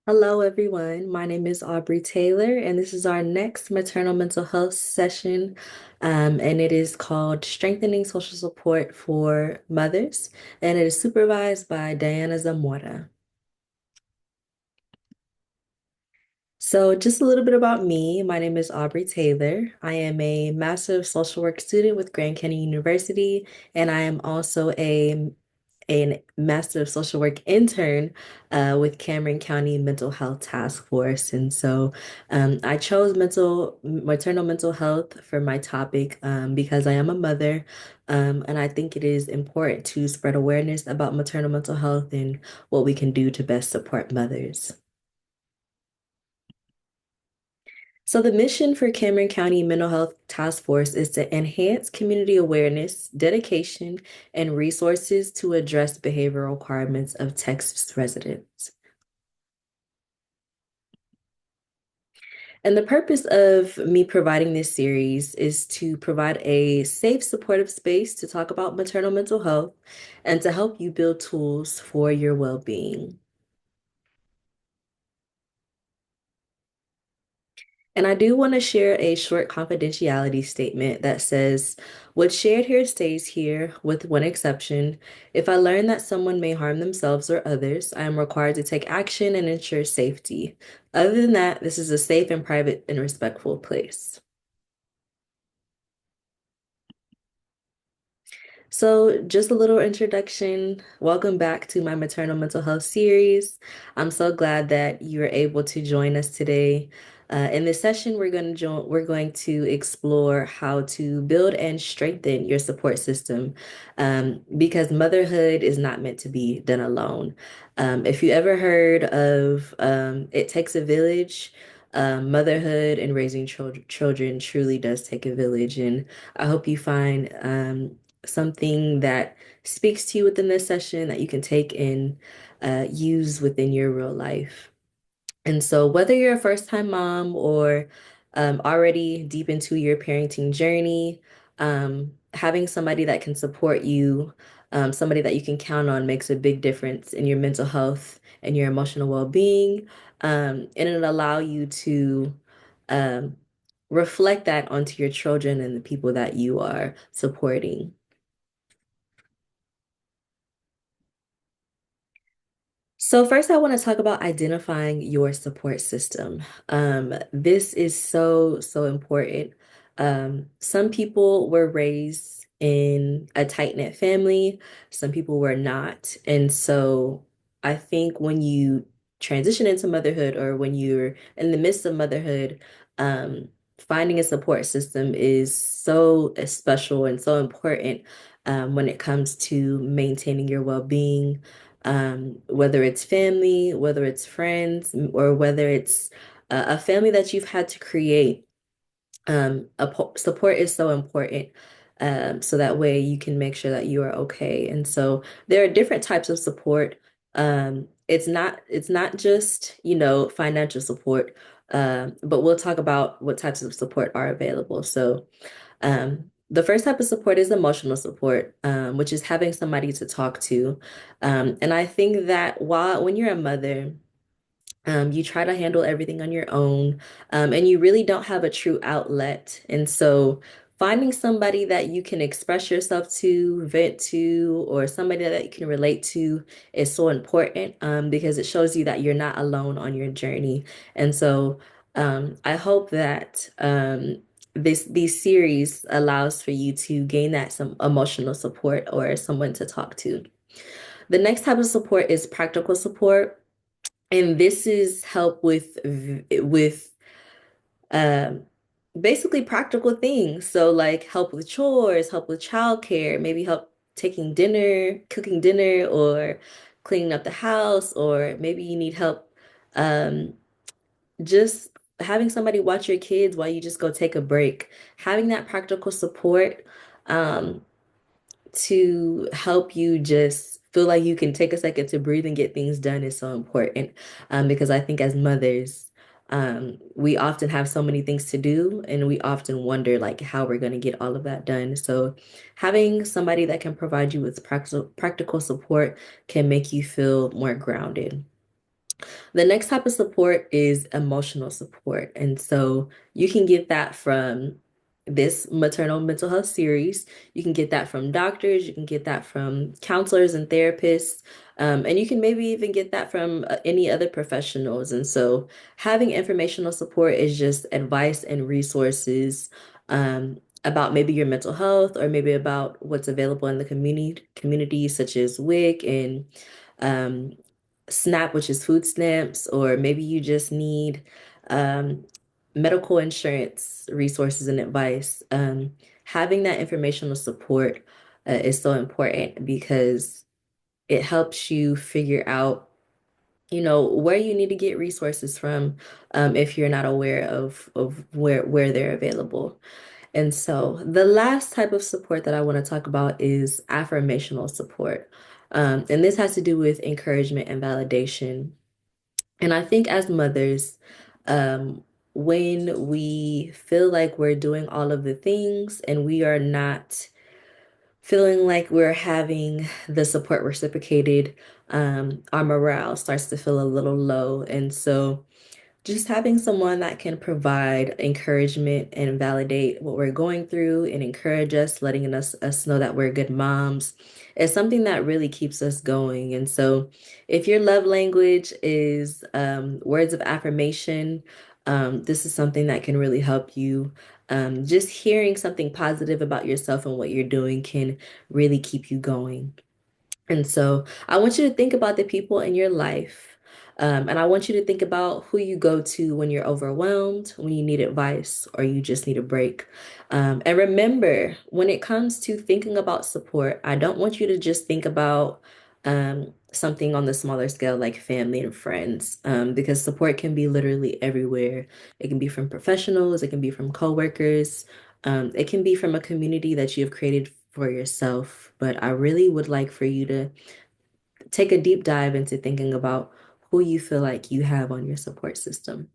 Hello, everyone. My name is Aubrey Taylor, and this is our next maternal mental health session. And it is called Strengthening Social Support for Mothers, and it is supervised by Diana Zamora. So, just a little bit about me. My name is Aubrey Taylor. I am a Master of Social Work student with Grand Canyon University, and I am also a Master of Social Work intern with Cameron County Mental Health Task Force. And so I chose maternal mental health for my topic because I am a mother, and I think it is important to spread awareness about maternal mental health and what we can do to best support mothers. So the mission for Cameron County Mental Health Task Force is to enhance community awareness, dedication, and resources to address behavioral requirements of Texas residents. And the purpose of me providing this series is to provide a safe, supportive space to talk about maternal mental health and to help you build tools for your well-being. And I do want to share a short confidentiality statement that says, what's shared here stays here, with one exception. If I learn that someone may harm themselves or others, I am required to take action and ensure safety. Other than that, this is a safe and private and respectful place. So, just a little introduction. Welcome back to my maternal mental health series. I'm so glad that you're able to join us today. In this session, we're going to explore how to build and strengthen your support system, because motherhood is not meant to be done alone. If you ever heard of It Takes a Village, motherhood and raising children truly does take a village, and I hope you find something that speaks to you within this session that you can take and use within your real life. And so, whether you're a first-time mom or already deep into your parenting journey, having somebody that can support you, somebody that you can count on, makes a big difference in your mental health and your emotional well-being. And it'll allow you to um, reflect that onto your children and the people that you are supporting. So first, I want to talk about identifying your support system. This is so important. Some people were raised in a tight-knit family, some people were not. And so I think when you transition into motherhood or when you're in the midst of motherhood, um, finding a support system is so special and so important when it comes to maintaining your well-being, whether it's family, whether it's friends, or whether it's a family that you've had to create. Support is so important, so that way you can make sure that you are okay. And so there are different types of support. It's not just, financial support, but we'll talk about what types of support are available. So the first type of support is emotional support, which is having somebody to talk to. And I think that when you're a mother, you try to handle everything on your own, and you really don't have a true outlet. And so finding somebody that you can express yourself to, vent to, or somebody that you can relate to is so important, because it shows you that you're not alone on your journey. And so I hope that these series allows for you to gain that some emotional support or someone to talk to. The next type of support is practical support. And this is help with um basically practical things. So like help with chores, help with childcare, maybe help taking dinner, cooking dinner, or cleaning up the house, or maybe you need help um just having somebody watch your kids while you just go take a break. Having that practical support um to help you just feel like you can take a second to breathe and get things done is so important. Because I think as mothers, we often have so many things to do and we often wonder like how we're going to get all of that done. So having somebody that can provide you with practical support can make you feel more grounded. The next type of support is emotional support. And so you can get that from this maternal mental health series. You can get that from doctors. You can get that from counselors and therapists. And you can maybe even get that from any other professionals. And so having informational support is just advice and resources about maybe your mental health or maybe about what's available in the community such as WIC and um, SNAP, which is food stamps, or maybe you just need um, medical insurance resources and advice. Having that informational support is so important because it helps you figure out, where you need to get resources from if you're not aware of where they're available. And so the last type of support that I want to talk about is affirmational support. And this has to do with encouragement and validation. And I think as mothers, um, when we feel like we're doing all of the things and we are not feeling like we're having the support reciprocated, our morale starts to feel a little low. And so just having someone that can provide encouragement and validate what we're going through and encourage us, letting us know that we're good moms, is something that really keeps us going. And so, if your love language is words of affirmation, this is something that can really help you. Just hearing something positive about yourself and what you're doing can really keep you going. And so I want you to think about the people in your life. And I want you to think about who you go to when you're overwhelmed, when you need advice, or you just need a break. And remember, when it comes to thinking about support, I don't want you to just think about something on the smaller scale like family and friends, because support can be literally everywhere. It can be from professionals, it can be from coworkers, it can be from a community that you have created for yourself, but I really would like for you to take a deep dive into thinking about who you feel like you have on your support system.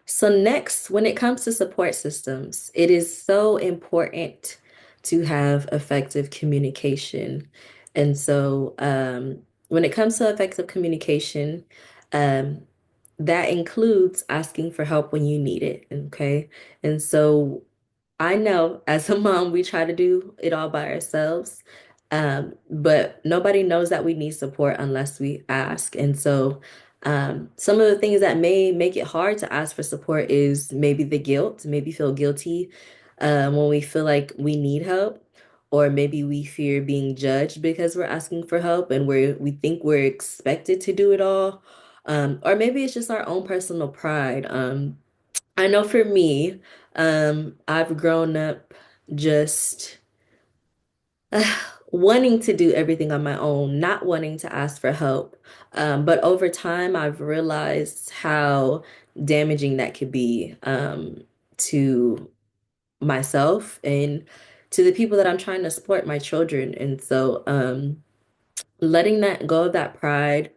So next, when it comes to support systems, it is so important to have effective communication. And so when it comes to effective communication, um, that includes asking for help when you need it, okay? And so I know as a mom, we try to do it all by ourselves. But nobody knows that we need support unless we ask. And so, some of the things that may make it hard to ask for support is maybe the guilt, maybe feel guilty, when we feel like we need help, or maybe we fear being judged because we're asking for help and we think we're expected to do it all. Or maybe it's just our own personal pride. I know for me, I've grown up just wanting to do everything on my own, not wanting to ask for help. But over time, I've realized how damaging that could be to myself and to the people that I'm trying to support, my children. And so, letting that go of that pride,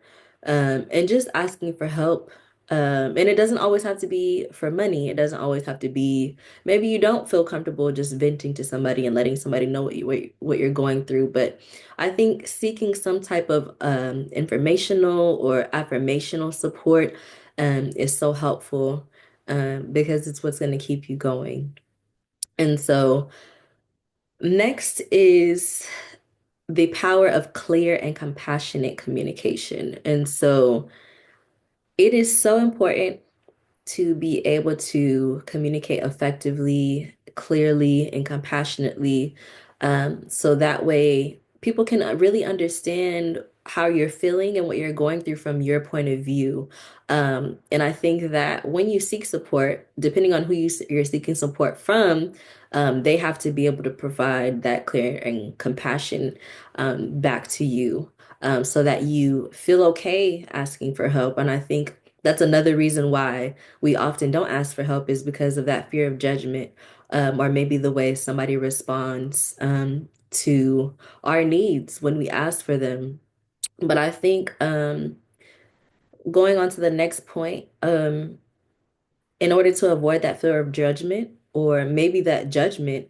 and just asking for help. And it doesn't always have to be for money. It doesn't always have to be, maybe you don't feel comfortable just venting to somebody and letting somebody know what you're going through. But I think seeking some type of informational or affirmational support is so helpful, because it's what's going to keep you going. And so next is the power of clear and compassionate communication. And so it is so important to be able to communicate effectively, clearly, and compassionately, so that way people can really understand how you're feeling and what you're going through from your point of view. And I think that when you seek support, depending on who you're seeking support from, they have to be able to provide that clear and compassion back to you, so that you feel okay asking for help. And I think that's another reason why we often don't ask for help is because of that fear of judgment, or maybe the way somebody responds to our needs when we ask for them. But I think going on to the next point, in order to avoid that fear of judgment, or maybe that judgment,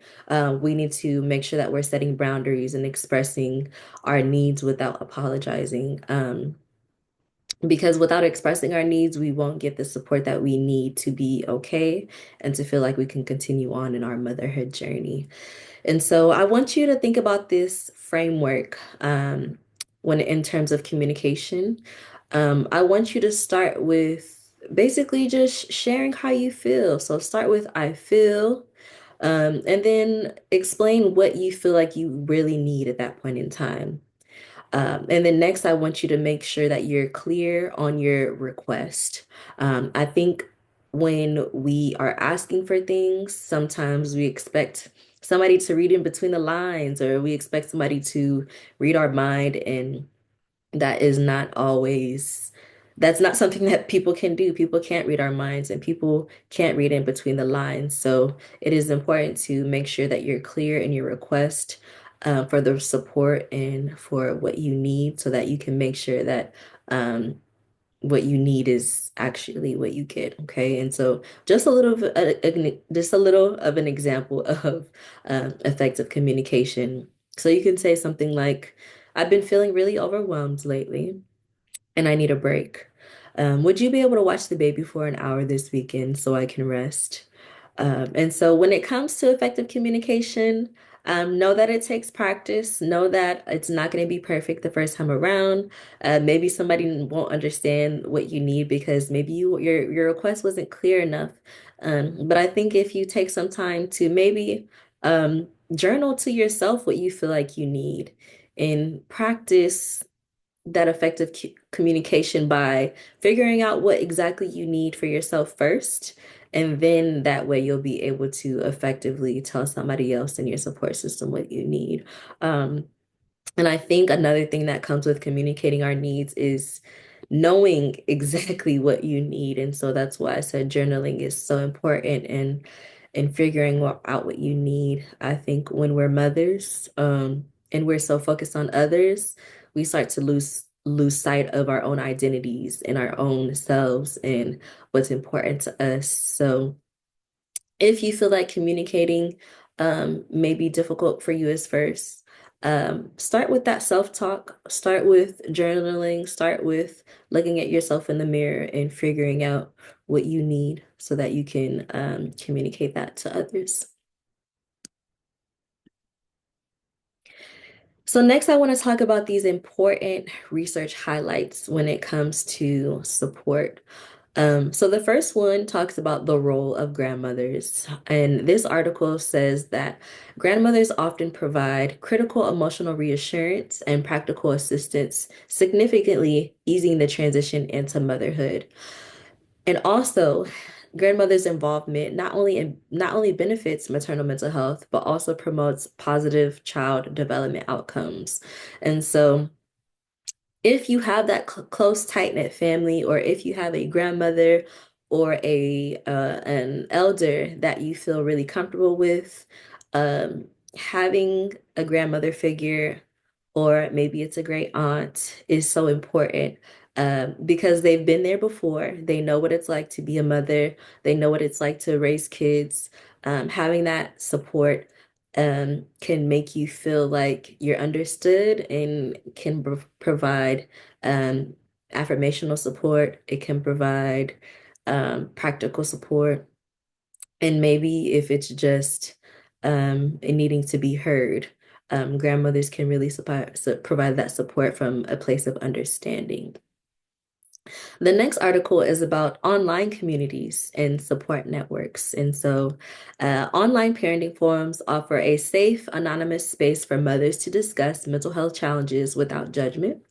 we need to make sure that we're setting boundaries and expressing our needs without apologizing. Because without expressing our needs, we won't get the support that we need to be okay and to feel like we can continue on in our motherhood journey. And so I want you to think about this framework when in terms of communication. I want you to start with basically just sharing how you feel. So start with I feel, and then explain what you feel like you really need at that point in time. And then next, I want you to make sure that you're clear on your request. I think when we are asking for things, sometimes we expect somebody to read in between the lines, or we expect somebody to read our mind, and that is not always, that's not something that people can do. People can't read our minds, and people can't read in between the lines. So it is important to make sure that you're clear in your request for the support and for what you need so that you can make sure that what you need is actually what you get. Okay. And so just a little of an example of effective communication. So you can say something like, I've been feeling really overwhelmed lately and I need a break. Would you be able to watch the baby for an hour this weekend so I can rest? And so when it comes to effective communication, know that it takes practice. Know that it's not going to be perfect the first time around. Maybe somebody won't understand what you need because maybe your request wasn't clear enough. But I think if you take some time to maybe journal to yourself what you feel like you need and practice that effective communication by figuring out what exactly you need for yourself first. And then that way you'll be able to effectively tell somebody else in your support system what you need. Um, and I think another thing that comes with communicating our needs is knowing exactly what you need. And so that's why I said journaling is so important and figuring out what you need. I think when we're mothers, and we're so focused on others, we start to lose sight of our own identities and our own selves and what's important to us. So if you feel like communicating may be difficult for you as first, start with that self-talk, start with journaling, start with looking at yourself in the mirror and figuring out what you need so that you can communicate that to others. So next, I want to talk about these important research highlights when it comes to support. So the first one talks about the role of grandmothers. And this article says that grandmothers often provide critical emotional reassurance and practical assistance, significantly easing the transition into motherhood. And also, grandmother's involvement not only benefits maternal mental health, but also promotes positive child development outcomes. And so if you have that close, tight-knit family, or if you have a grandmother or a an elder that you feel really comfortable with, having a grandmother figure, or maybe it's a great aunt, is so important. Because they've been there before. They know what it's like to be a mother. They know what it's like to raise kids. Having that support can make you feel like you're understood and can provide um, affirmational support. It can provide practical support. And maybe if it's just needing to be heard, grandmothers can really provide that support from a place of understanding. The next article is about online communities and support networks. And so, online parenting forums offer a safe, anonymous space for mothers to discuss mental health challenges without judgment.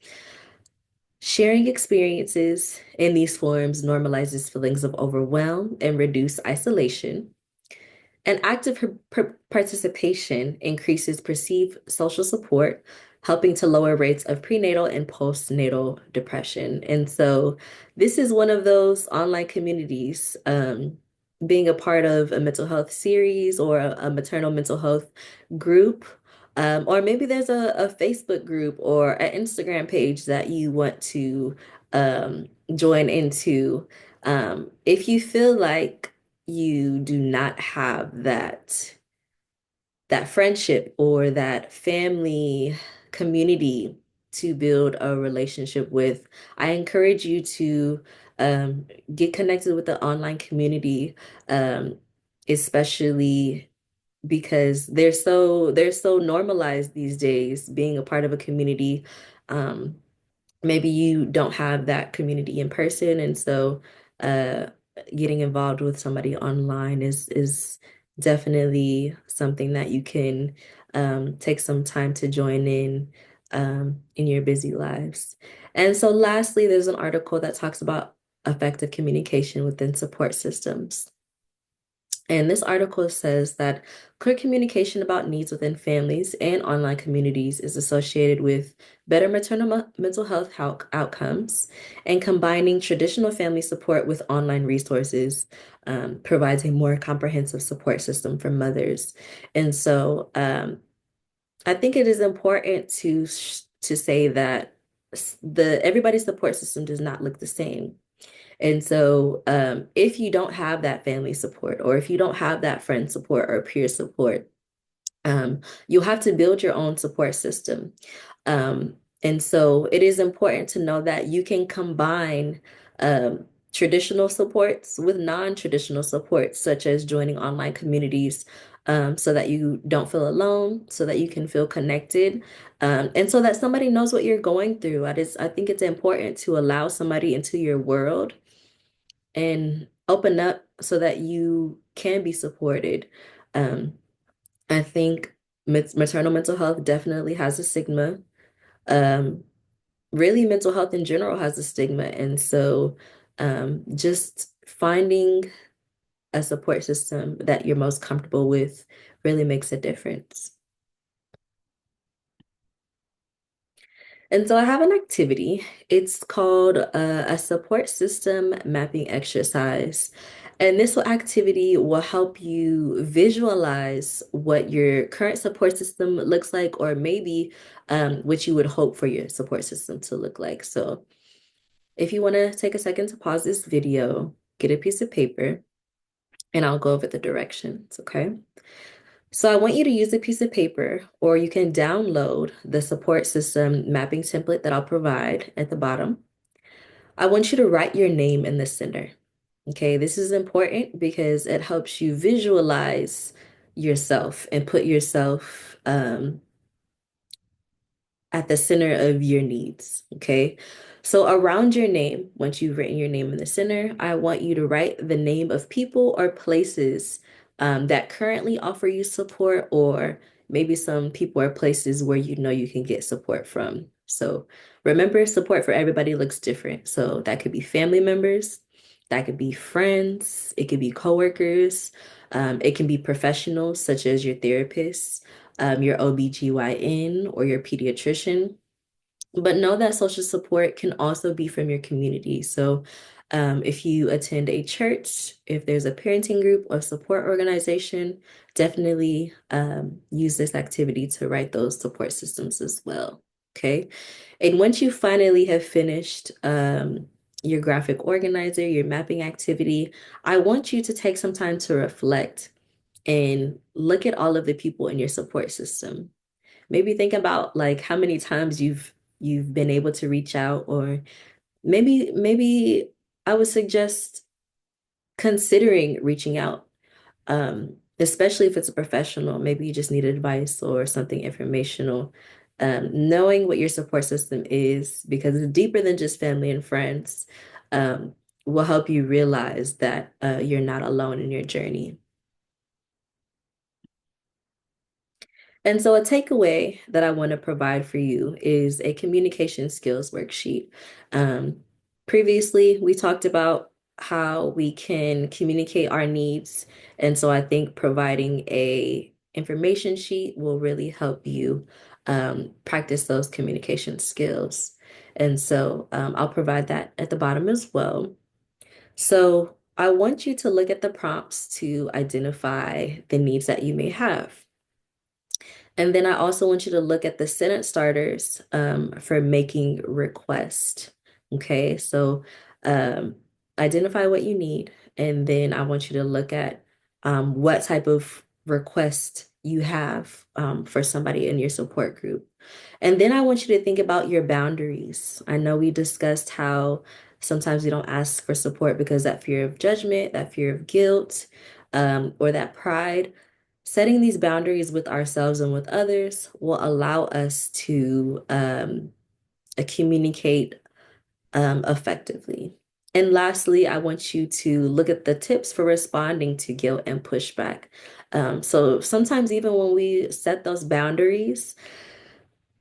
Sharing experiences in these forums normalizes feelings of overwhelm and reduce isolation. And active participation increases perceived social support, helping to lower rates of prenatal and postnatal depression. And so, this is one of those online communities, being a part of a mental health series or a maternal mental health group. Or maybe there's a Facebook group or an Instagram page that you want to join into. If you feel like you do not have that friendship or that family community to build a relationship with, I encourage you to um, get connected with the online community, um, especially because they're so normalized these days being a part of a community. Um, Maybe you don't have that community in person, and so uh getting involved with somebody online is definitely something that you can take some time to join in your busy lives. And so lastly, there's an article that talks about effective communication within support systems. And this article says that clear communication about needs within families and online communities is associated with better maternal mental health outcomes, and combining traditional family support with online resources provides a more comprehensive support system for mothers. And so I think it is important to say that the everybody's support system does not look the same. And so, if you don't have that family support, or if you don't have that friend support or peer support, you'll have to build your own support system. And so, it is important to know that you can combine traditional supports with non-traditional supports, such as joining online communities, so that you don't feel alone, so that you can feel connected, and so that somebody knows what you're going through. I think it's important to allow somebody into your world and open up so that you can be supported. Um, I think maternal mental health definitely has a stigma. Um, Really, mental health in general has a stigma. And so just finding a support system that you're most comfortable with really makes a difference. And so I have an activity. It's called a support system mapping exercise. And this activity will help you visualize what your current support system looks like, or maybe what you would hope for your support system to look like. So if you want to take a second to pause this video, get a piece of paper, and I'll go over the directions, okay? So I want you to use a piece of paper, or you can download the support system mapping template that I'll provide at the bottom. I want you to write your name in the center. Okay, this is important because it helps you visualize yourself and put yourself at the center of your needs. Okay. So around your name, once you've written your name in the center, I want you to write the name of people or places that currently offer you support, or maybe some people or places where you know you can get support from. So remember, support for everybody looks different. So that could be family members, that could be friends, it could be coworkers, it can be professionals such as your therapist, your OBGYN or your pediatrician. But know that social support can also be from your community. So if you attend a church, if there's a parenting group or support organization, definitely use this activity to write those support systems as well. Okay. And once you finally have finished your graphic organizer, your mapping activity, I want you to take some time to reflect and look at all of the people in your support system. Maybe think about like how many times you've been able to reach out, or maybe I would suggest considering reaching out. Especially if it's a professional, maybe you just need advice or something informational. Knowing what your support system is, because it's deeper than just family and friends, um, will help you realize that you're not alone in your journey. And so, a takeaway that I want to provide for you is a communication skills worksheet. Um, Previously, we talked about how we can communicate our needs. And so, I think providing a information sheet will really help you practice those communication skills. And so, I'll provide that at the bottom as well. So, I want you to look at the prompts to identify the needs that you may have. And then I also want you to look at the sentence starters for making request. Okay, so identify what you need, And then I want you to look at what type of request you have for somebody in your support group. And then I want you to think about your boundaries. I know we discussed how sometimes we don't ask for support because that fear of judgment, that fear of guilt, or that pride. Setting these boundaries with ourselves and with others will allow us to communicate effectively. And lastly, I want you to look at the tips for responding to guilt and pushback. So sometimes, even when we set those boundaries,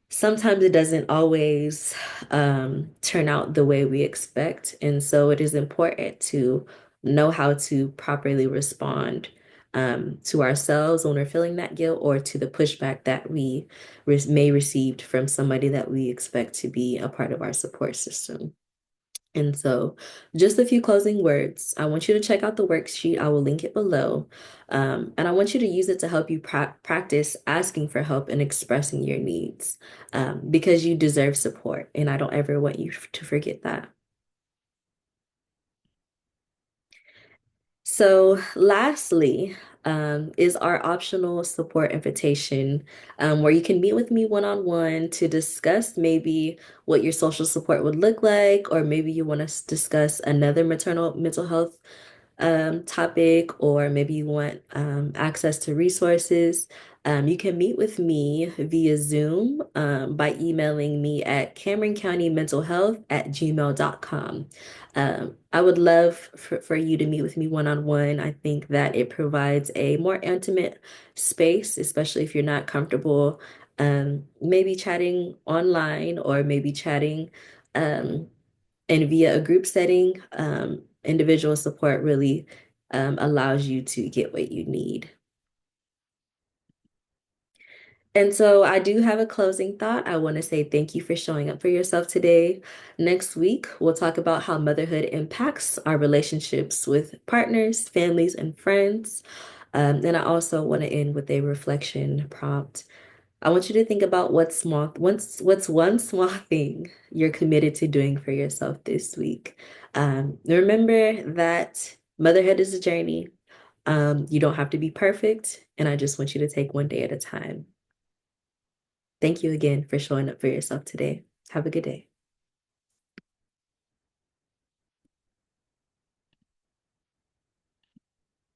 sometimes it doesn't always turn out the way we expect. And so it is important to know how to properly respond to ourselves when we're feeling that guilt or to the pushback that we may received from somebody that we expect to be a part of our support system. And so, just a few closing words. I want you to check out the worksheet. I will link it below. And I want you to use it to help you practice asking for help and expressing your needs because you deserve support. And I don't ever want you to forget that. So, lastly, is our optional support invitation, where you can meet with me one-on-one to discuss maybe what your social support would look like, or maybe you want to discuss another maternal mental health topic, or maybe you want access to resources. You can meet with me via Zoom by emailing me at CameronCountyMentalHealth@gmail.com. I would love for you to meet with me one-on-one. I think that it provides a more intimate space, especially if you're not comfortable maybe chatting online or maybe chatting um, and via a group setting. Individual support really allows you to get what you need. And so I do have a closing thought. I want to say thank you for showing up for yourself today. Next week, we'll talk about how motherhood impacts our relationships with partners, families, and friends. And I also want to end with a reflection prompt. I want you to think about what's one small thing you're committed to doing for yourself this week. Remember that motherhood is a journey. You don't have to be perfect, and I just want you to take one day at a time. Thank you again for showing up for yourself today. Have a good day.